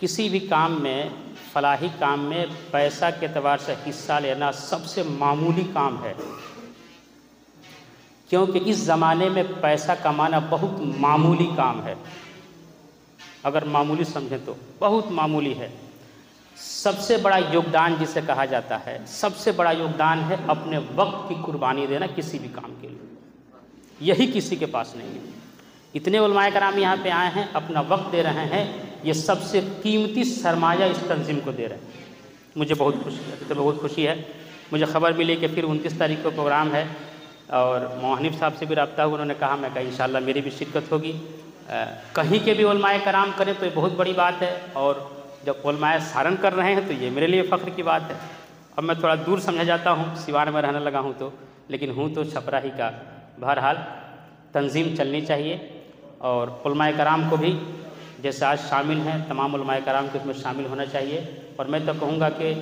किसी भी काम में, फलाही काम में पैसा के एतबार से हिस्सा लेना सबसे मामूली काम है, क्योंकि इस ज़माने में पैसा कमाना बहुत मामूली काम है। अगर मामूली समझें तो बहुत मामूली है। सबसे बड़ा योगदान जिसे कहा जाता है, सबसे बड़ा योगदान है अपने वक्त की कुर्बानी देना किसी भी काम के लिए। यही किसी के पास नहीं है। इतने उलमाए कराम यहाँ पे आए हैं, अपना वक्त दे रहे हैं, ये सबसे कीमती सरमाया इस तंजीम को दे रहे हैं। मुझे बहुत खुशी है, तो बहुत खुशी है। मुझे खबर मिली कि फिर 29 तारीख को प्रोग्राम है और मोहनिफ साहब से भी रब्ता हुआ। उन्होंने कहा, मैं कहा इंशाल्लाह मेरी भी शिरकत होगी। कहीं के भी उलमाए कराम करें तो ये बहुत बड़ी बात है, और जब उलमाए सारन कर रहे हैं तो ये मेरे लिए फ़ख्र की बात है। अब मैं थोड़ा दूर समझा जाता हूँ, सिवान में रहने लगा हूँ तो, लेकिन हूँ तो छपरा ही का। बहरहाल तंजीम चलनी चाहिए और उलमाए कराम को भी जैसे आज शामिल हैं, तमाम उलमाए कराम को इसमें शामिल होना चाहिए। और मैं तो कहूँगा कि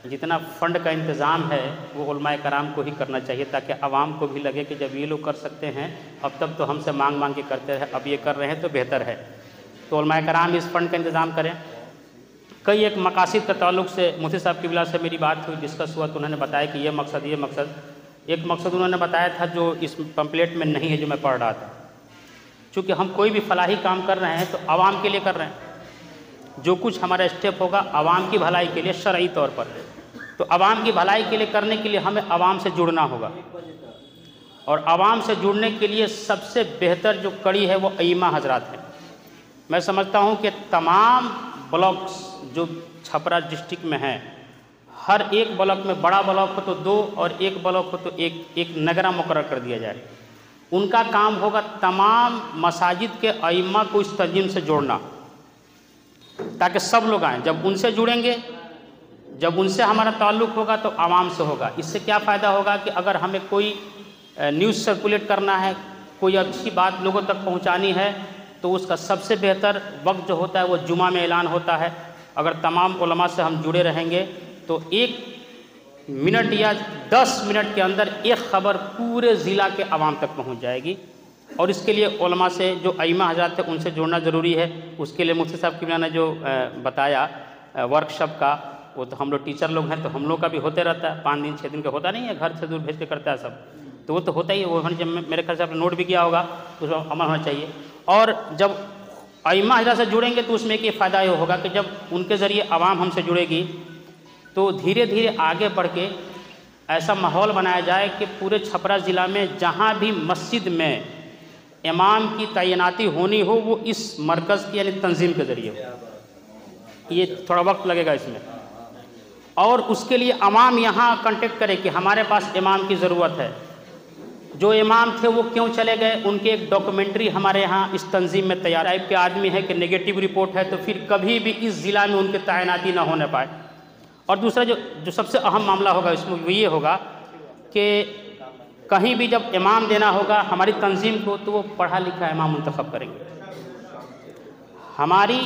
जितना फ़ंड का इंतज़ाम है वो उलमाए कराम को ही करना चाहिए, ताकि आवाम को भी लगे कि जब ये लोग कर सकते हैं, अब तक तो हमसे मांग मांग के करते रहे, अब ये कर रहे हैं तो बेहतर है। तो उलमाए कराम इस फ़ंड का इंतज़ाम करें। कई एक मकासद के ताल्लुक़ से मुफ्ती साहब की बिला से मेरी बात हुई, डिस्कस हुआ, तो उन्होंने बताया कि ये मकसद एक मकसद उन्होंने बताया था जो इस पम्पलेट में नहीं है, जो मैं पढ़ रहा था। चूँकि हम कोई भी फलाही काम कर रहे हैं तो आवाम के लिए कर रहे हैं। जो कुछ हमारा स्टेप होगा आवाम की भलाई के लिए शरई तौर पर, तो आवाम की भलाई के लिए करने के लिए हमें आवाम से जुड़ना होगा। और आवाम से जुड़ने के लिए सबसे बेहतर जो कड़ी है वो अइम्मा हजरात हैं। मैं समझता हूँ कि तमाम ब्लॉक्स जो छपरा डिस्ट्रिक्ट में हैं, हर एक ब्लॉक में, बड़ा ब्लॉक हो तो 2 और एक ब्लॉक हो तो एक नगरा मुकर्रर कर दिया जाए। उनका काम होगा तमाम मसाजिद के अइम्मा को इस तंजीम से जोड़ना, ताकि सब लोग आएँ। जब उनसे जुड़ेंगे, जब उनसे हमारा ताल्लुक़ होगा तो आवाम से होगा। इससे क्या फ़ायदा होगा कि अगर हमें कोई न्यूज़ सर्कुलेट करना है, कोई अच्छी बात लोगों तक पहुंचानी है, तो उसका सबसे बेहतर वक्त जो होता है वो जुमा में ऐलान होता है। अगर तमाम उलमा से हम जुड़े रहेंगे तो 1 मिनट या 10 मिनट के अंदर एक ख़बर पूरे ज़िला के आवाम तक पहुंच जाएगी। और इसके लिए उलमा से जो अइम्मा हज़रात थे उनसे जुड़ना ज़रूरी है। उसके लिए मुफ्ती साहब की मैंने जो बताया वर्कशॉप का, वो तो हम लोग टीचर लोग हैं तो हम लोग का भी होते रहता है। 5 दिन 6 दिन का होता नहीं है, घर से दूर भेज के करता है सब, तो वो तो होता ही है। वो जब मेरे ख्याल से आपने नोट भी किया होगा, उस पर अमल होना चाहिए। और जब अइम्मा हज़रात से जुड़ेंगे तो उसमें एक फ़ायदा ये होगा कि जब उनके ज़रिए आवाम हमसे जुड़ेगी तो धीरे धीरे आगे बढ़ के ऐसा माहौल बनाया जाए कि पूरे छपरा ज़िला में जहाँ भी मस्जिद में इमाम की तैनाती होनी हो वो इस मरकज़ की यानी तंजीम के ज़रिए हो। ये थोड़ा वक्त लगेगा इसमें, और उसके लिए अवाम यहाँ कांटेक्ट करे कि हमारे पास इमाम की ज़रूरत है। जो इमाम थे वो क्यों चले गए, उनके एक डॉक्यूमेंट्री हमारे यहाँ इस तंजीम में तैयार टाइप के आदमी है कि नेगेटिव रिपोर्ट है तो फिर कभी भी इस ज़िला में उनकी तैनाती ना होने पाए। और दूसरा जो सबसे अहम मामला होगा इसमें वो ये होगा कि कहीं भी जब इमाम देना होगा हमारी तंजीम को, तो वो पढ़ा लिखा इमाम मुंतखब करेंगे। हमारी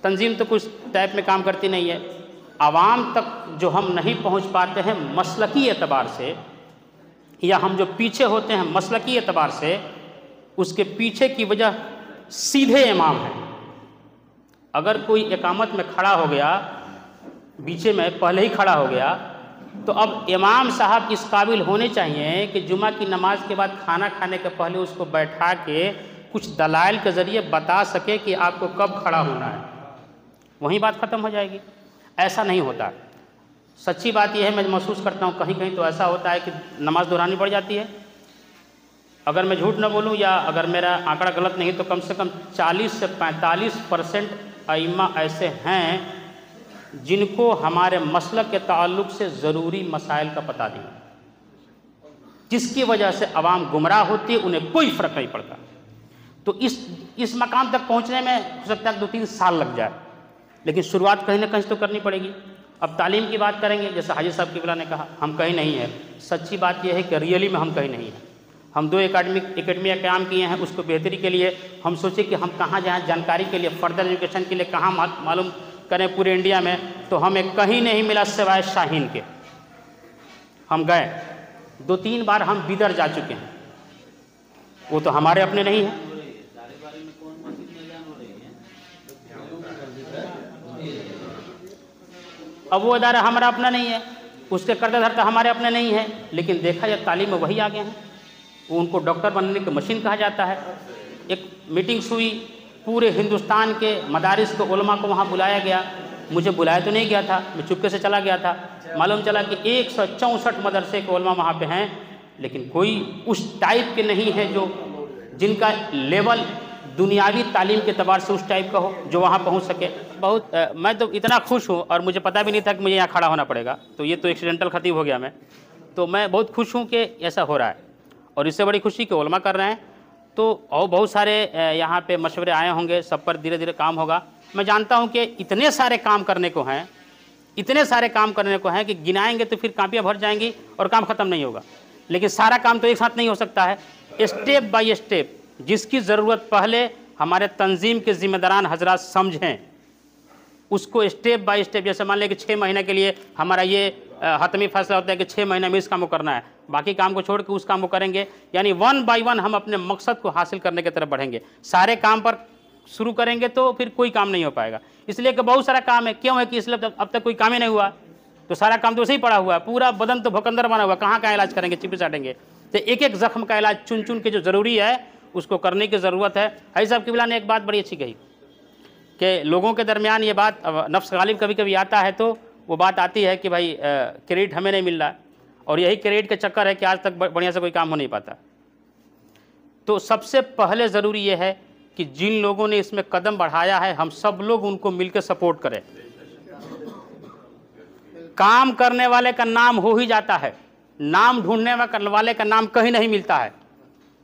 तंजीम तो कुछ टाइप में काम करती नहीं है। आवाम तक जो हम नहीं पहुंच पाते हैं मसलकी एतबार से, या हम जो पीछे होते हैं मसलकी एतबार से, उसके पीछे की वजह सीधे इमाम है। अगर कोई इकामत में खड़ा हो गया, बीचे में पहले ही खड़ा हो गया, तो अब इमाम साहब इस काबिल होने चाहिए कि जुमा की नमाज के बाद खाना खाने के पहले उसको बैठा के कुछ दलाइल के ज़रिए बता सके कि आपको कब खड़ा होना है, वहीं बात ख़त्म हो जाएगी। ऐसा नहीं होता। सच्ची बात यह है, मैं महसूस करता हूँ कहीं कहीं तो ऐसा होता है कि नमाज दोहरानी पड़ जाती है। अगर मैं झूठ न बोलूँ या अगर मेरा आंकड़ा गलत नहीं तो कम से कम 40 से 45% अइम्मा ऐसे हैं जिनको हमारे मसलक के ताल्लुक़ से ज़रूरी मसाइल का पता नहीं, जिसकी वजह से आवाम गुमराह होती है, उन्हें कोई फ़र्क नहीं पड़ता। तो इस मकाम तक पहुँचने में हो सकता है 2-3 साल लग जाए, लेकिन शुरुआत कहीं ना कहीं तो करनी पड़ेगी। अब तालीम की बात करेंगे, जैसे हाजी साहब की बिला ने कहा, हम कहीं नहीं है। सच्ची बात यह है कि रियली में हम कहीं नहीं हैं। हम 2 एकेडमी काम किए हैं, उसको बेहतरी के लिए हम सोचे कि हम कहाँ जाएँ जानकारी के लिए, फर्दर एजुकेशन के लिए कहाँ मालूम करें पूरे इंडिया में, तो हमें कहीं नहीं मिला सिवाय शाहीन के। हम गए 2-3 बार, हम बिदर जा चुके हैं, वो तो हमारे अपने नहीं हैं। अब वो अदारा हमारा अपना नहीं है, उसके कर्ताधर्ता हमारे अपने नहीं है, लेकिन देखा जाए तालीम में वही आगे हैं। वो उनको डॉक्टर बनने की मशीन कहा जाता है। एक मीटिंग्स हुई, पूरे हिंदुस्तान के मदारिस को उलमा को वहाँ बुलाया गया। मुझे बुलाया तो नहीं गया था, मैं चुपके से चला गया था। मालूम चला कि 164 मदरसे के उलमा वहाँ पे हैं, लेकिन कोई उस टाइप के नहीं है जो जिनका लेवल दुनियावी तालीम के एतबार से उस टाइप का हो जो वहाँ पहुँच सके। बहुत मैं तो इतना खुश हूँ, और मुझे पता भी नहीं था कि मुझे यहाँ खड़ा होना पड़ेगा, तो ये तो एक्सीडेंटल खतीब हो गया मैं। तो मैं बहुत खुश हूँ कि ऐसा हो रहा है, और इससे बड़ी खुशी कि उलमा कर रहे हैं। तो और बहुत सारे यहाँ पे मशवरे आए होंगे, सब पर धीरे धीरे काम होगा। मैं जानता हूँ कि इतने सारे काम करने को हैं, इतने सारे काम करने को हैं कि गिनाएंगे तो फिर कापियाँ भर जाएंगी और काम ख़त्म नहीं होगा। लेकिन सारा काम तो एक साथ नहीं हो सकता है, स्टेप बाय स्टेप। जिसकी ज़रूरत पहले हमारे तंजीम के ज़िम्मेदारान हजरात समझें, उसको स्टेप बाय स्टेप। जैसे मान लें कि 6 महीने के लिए हमारा ये हतमी फैसला होता है कि 6 महीने में इस काम को करना है, बाकी काम को छोड़ के उस काम को करेंगे। यानी 1 बाय 1 हम अपने मकसद को हासिल करने की तरफ बढ़ेंगे। सारे काम पर शुरू करेंगे तो फिर कोई काम नहीं हो पाएगा। इसलिए कि बहुत सारा काम है, क्यों है कि इसलिए अब तक कोई काम ही नहीं हुआ, तो सारा काम तो वैसे ही पड़ा हुआ है, पूरा बदन तो भुखंदर बना हुआ, कहाँ का इलाज करेंगे, चिपी चाटेंगे। तो एक एक जख्म का इलाज चुन चुन के जो ज़रूरी है उसको करने की ज़रूरत है। हाजी साहब किबला ने एक बात बड़ी अच्छी कही कि लोगों के दरमियान ये बात नफ्स गालिब कभी कभी आता है, तो वो बात आती है कि भाई क्रेडिट हमें नहीं मिल रहा, और यही क्रेडिट के चक्कर है कि आज तक बढ़िया से कोई काम हो नहीं पाता। तो सबसे पहले ज़रूरी ये है कि जिन लोगों ने इसमें कदम बढ़ाया है, हम सब लोग उनको मिलकर सपोर्ट करें। काम करने वाले का नाम हो ही जाता है, नाम ढूंढने वाले का नाम कहीं नहीं मिलता है।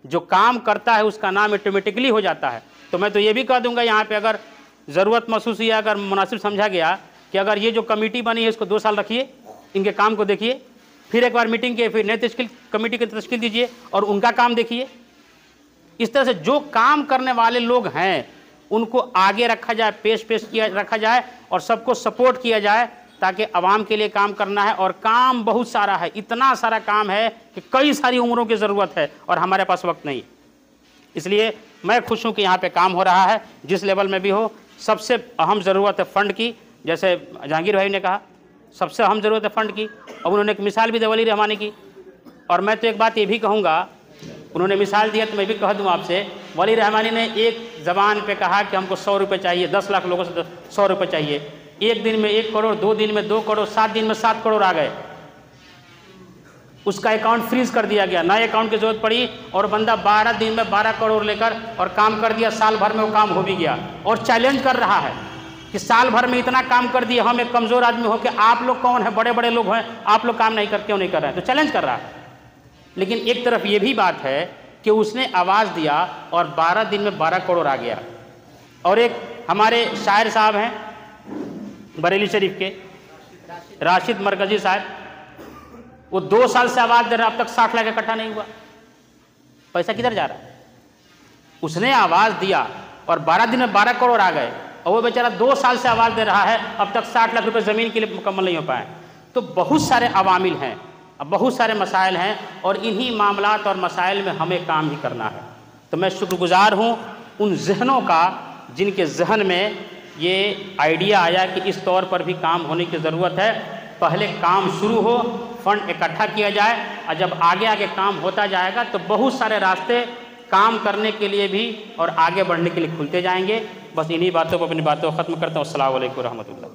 जो काम करता है उसका नाम ऑटोमेटिकली हो जाता है। तो मैं तो ये भी कह दूंगा यहाँ पे, अगर ज़रूरत महसूस या अगर मुनासिब समझा गया कि अगर ये जो कमेटी बनी है इसको 2 साल रखिए, इनके काम को देखिए, फिर एक बार मीटिंग किए, फिर नई तश्कील कमेटी की तश्कील दीजिए और उनका काम देखिए। इस तरह से जो काम करने वाले लोग हैं उनको आगे रखा जाए, पेश किया रखा जाए और सबको सपोर्ट किया जाए, ताकि आवाम के लिए काम करना है। और काम बहुत सारा है, इतना सारा काम है कि कई सारी उम्रों की ज़रूरत है और हमारे पास वक्त नहीं। इसलिए मैं खुश हूँ कि यहाँ पे काम हो रहा है, जिस लेवल में भी हो। सबसे अहम ज़रूरत है फ़ंड की, जैसे जहांगीर भाई ने कहा, सबसे अहम ज़रूरत है फ़ंड की। और उन्होंने एक मिसाल भी दी वली रहमानी की, और मैं तो एक बात ये भी कहूँगा, उन्होंने मिसाल दिया तो मैं भी कह दूँ आपसे, वली रहमानी ने एक ज़बान पे कहा कि हमको 100 रुपये चाहिए, 10 लाख लोगों से 100 रुपये चाहिए। एक दिन में 1 करोड़, 2 दिन में 2 करोड़, 7 दिन में 7 करोड़ आ गए। उसका अकाउंट फ्रीज कर दिया गया, नए अकाउंट की जरूरत पड़ी, और बंदा 12 दिन में 12 करोड़ लेकर और काम कर दिया। साल भर में वो काम हो भी गया, और चैलेंज कर रहा है कि साल भर में इतना काम कर दिया, हम एक कमज़ोर आदमी हो के आप लोग कौन है, बड़े बड़े लोग हैं, आप लोग काम नहीं कर, क्यों नहीं कर रहे हैं, तो चैलेंज कर रहा है। लेकिन एक तरफ ये भी बात है कि उसने आवाज़ दिया और 12 दिन में 12 करोड़ आ गया। और एक हमारे शायर साहब हैं बरेली शरीफ के, राशिद मरकजी साहब, वो 2 साल से आवाज़ दे रहे हैं, अब तक 60 लाख इकट्ठा नहीं हुआ। पैसा किधर जा रहा है? उसने आवाज़ दिया और 12 दिन में 12 करोड़ आ गए, और वो बेचारा 2 साल से आवाज़ दे रहा है, अब तक 60 लाख रुपए ज़मीन के लिए मुकम्मल नहीं हो पाए। तो बहुत सारे अवामिल हैं, अब बहुत सारे मसाइल हैं, और इन्हीं मामलात और मसाइल में हमें काम ही करना है। तो मैं शुक्रगुजार हूँ उन जहनों का जिनके जहन में ये आइडिया आया कि इस तौर पर भी काम होने की ज़रूरत है। पहले काम शुरू हो, फंड इकट्ठा किया जाए, और जब आगे आगे काम होता जाएगा तो बहुत सारे रास्ते काम करने के लिए भी और आगे बढ़ने के लिए खुलते जाएंगे। बस इन्हीं बातों को, अपनी बातों को ख़त्म करता हूँ। अस्सलामु अलैकुम रहमतुल्लाह।